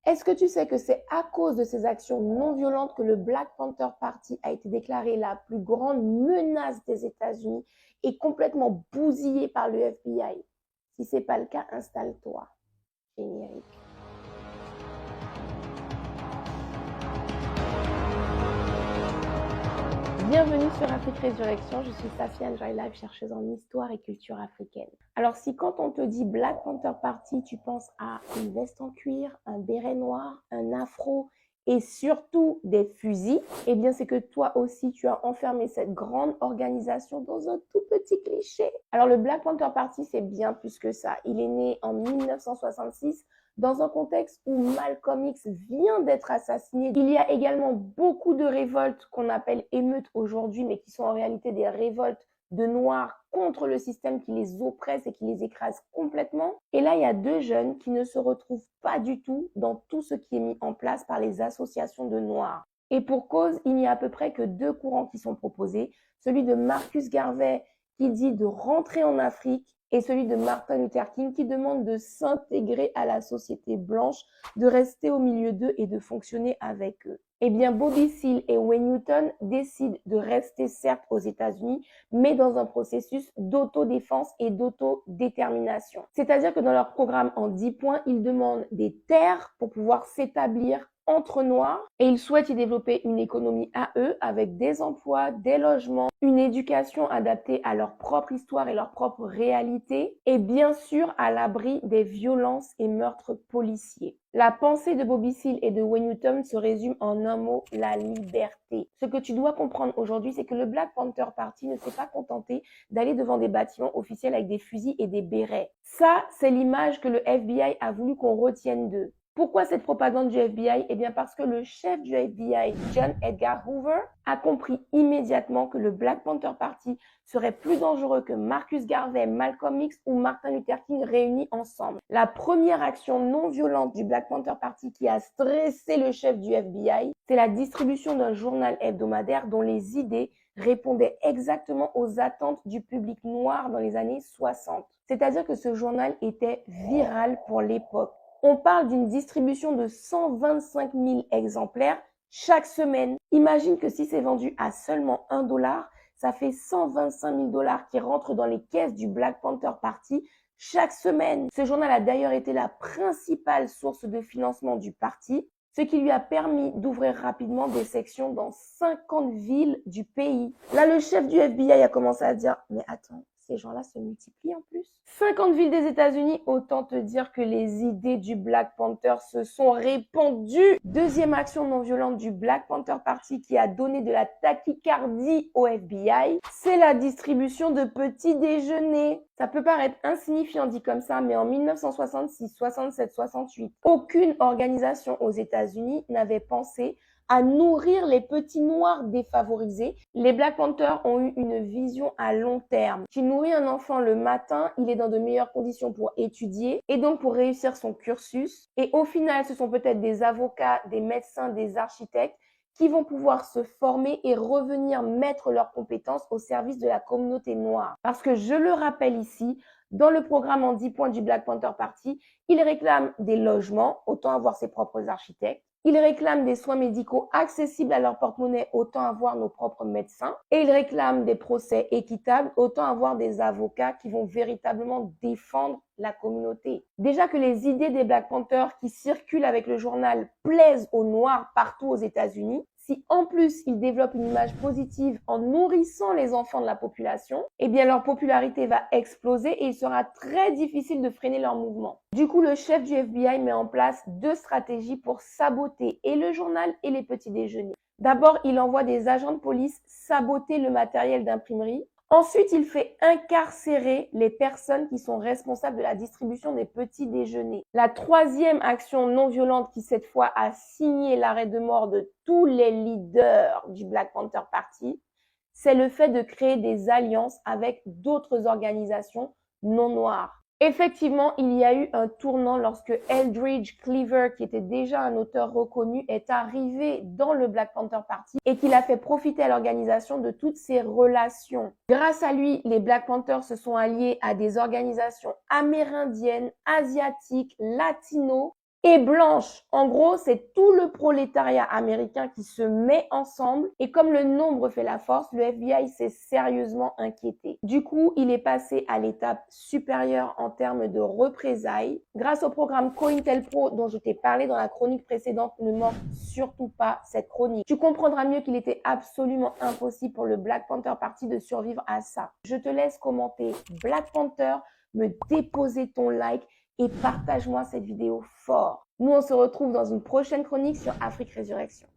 Est-ce que tu sais que c'est à cause de ces actions non violentes que le Black Panther Party a été déclaré la plus grande menace des États-Unis et complètement bousillé par le FBI? Si ce n'est pas le cas, installe-toi. Générique. Bienvenue sur Afrique Résurrection, je suis Safiane Joy-Live, chercheuse en histoire et culture africaine. Alors si quand on te dit Black Panther Party, tu penses à une veste en cuir, un béret noir, un afro et surtout des fusils, eh bien c'est que toi aussi tu as enfermé cette grande organisation dans un tout petit cliché. Alors le Black Panther Party, c'est bien plus que ça. Il est né en 1966 dans un contexte où Malcolm X vient d'être assassiné. Il y a également beaucoup de révoltes qu'on appelle émeutes aujourd'hui, mais qui sont en réalité des révoltes de Noirs contre le système qui les oppresse et qui les écrase complètement. Et là, il y a deux jeunes qui ne se retrouvent pas du tout dans tout ce qui est mis en place par les associations de Noirs. Et pour cause, il n'y a à peu près que deux courants qui sont proposés. Celui de Marcus Garvey qui dit de rentrer en Afrique et celui de Martin Luther King qui demande de s'intégrer à la société blanche, de rester au milieu d'eux et de fonctionner avec eux. Eh bien, Bobby Seale et Wayne Newton décident de rester certes aux États-Unis, mais dans un processus d'autodéfense et d'autodétermination. C'est-à-dire que dans leur programme en 10 points, ils demandent des terres pour pouvoir s'établir entre Noirs et ils souhaitent y développer une économie à eux avec des emplois, des logements, une éducation adaptée à leur propre histoire et leur propre réalité et bien sûr à l'abri des violences et meurtres policiers. La pensée de Bobby Seale et de Wayne Newton se résume en un mot, la liberté. Ce que tu dois comprendre aujourd'hui, c'est que le Black Panther Party ne s'est pas contenté d'aller devant des bâtiments officiels avec des fusils et des bérets. Ça, c'est l'image que le FBI a voulu qu'on retienne d'eux. Pourquoi cette propagande du FBI? Eh bien parce que le chef du FBI, John Edgar Hoover, a compris immédiatement que le Black Panther Party serait plus dangereux que Marcus Garvey, Malcolm X ou Martin Luther King réunis ensemble. La première action non violente du Black Panther Party qui a stressé le chef du FBI, c'est la distribution d'un journal hebdomadaire dont les idées répondaient exactement aux attentes du public noir dans les années 60. C'est-à-dire que ce journal était viral pour l'époque. On parle d'une distribution de 125 000 exemplaires chaque semaine. Imagine que si c'est vendu à seulement $1, ça fait 125 000 $ qui rentrent dans les caisses du Black Panther Party chaque semaine. Ce journal a d'ailleurs été la principale source de financement du parti, ce qui lui a permis d'ouvrir rapidement des sections dans 50 villes du pays. Là, le chef du FBI a commencé à dire « Mais attends, ces gens-là se multiplient en plus. » 50 villes des États-Unis, autant te dire que les idées du Black Panther se sont répandues. Deuxième action non violente du Black Panther Party qui a donné de la tachycardie au FBI, c'est la distribution de petits déjeuners. Ça peut paraître insignifiant dit comme ça, mais en 1966, 67, 68, aucune organisation aux États-Unis n'avait pensé à nourrir les petits noirs défavorisés. Les Black Panthers ont eu une vision à long terme. Tu nourris un enfant le matin, il est dans de meilleures conditions pour étudier et donc pour réussir son cursus. Et au final, ce sont peut-être des avocats, des médecins, des architectes qui vont pouvoir se former et revenir mettre leurs compétences au service de la communauté noire. Parce que je le rappelle ici, dans le programme en 10 points du Black Panther Party, ils réclament des logements, autant avoir ses propres architectes. Ils réclament des soins médicaux accessibles à leur porte-monnaie, autant avoir nos propres médecins. Et ils réclament des procès équitables, autant avoir des avocats qui vont véritablement défendre la communauté. Déjà que les idées des Black Panthers qui circulent avec le journal plaisent aux Noirs partout aux États-Unis, si en plus ils développent une image positive en nourrissant les enfants de la population, eh bien leur popularité va exploser et il sera très difficile de freiner leur mouvement. Du coup, le chef du FBI met en place deux stratégies pour saboter et le journal et les petits déjeuners. D'abord, il envoie des agents de police saboter le matériel d'imprimerie. Ensuite, il fait incarcérer les personnes qui sont responsables de la distribution des petits déjeuners. La troisième action non violente qui cette fois a signé l'arrêt de mort de tous les leaders du Black Panther Party, c'est le fait de créer des alliances avec d'autres organisations non noires. Effectivement, il y a eu un tournant lorsque Eldridge Cleaver, qui était déjà un auteur reconnu, est arrivé dans le Black Panther Party et qu'il a fait profiter à l'organisation de toutes ses relations. Grâce à lui, les Black Panthers se sont alliés à des organisations amérindiennes, asiatiques, latinos et blanche. En gros, c'est tout le prolétariat américain qui se met ensemble et comme le nombre fait la force, le FBI s'est sérieusement inquiété. Du coup, il est passé à l'étape supérieure en termes de représailles. Grâce au programme COINTELPRO dont je t'ai parlé dans la chronique précédente, ne manque surtout pas cette chronique. Tu comprendras mieux qu'il était absolument impossible pour le Black Panther Party de survivre à ça. Je te laisse commenter Black Panther, me déposer ton like et partage-moi cette vidéo fort. Nous, on se retrouve dans une prochaine chronique sur Afrique Résurrection.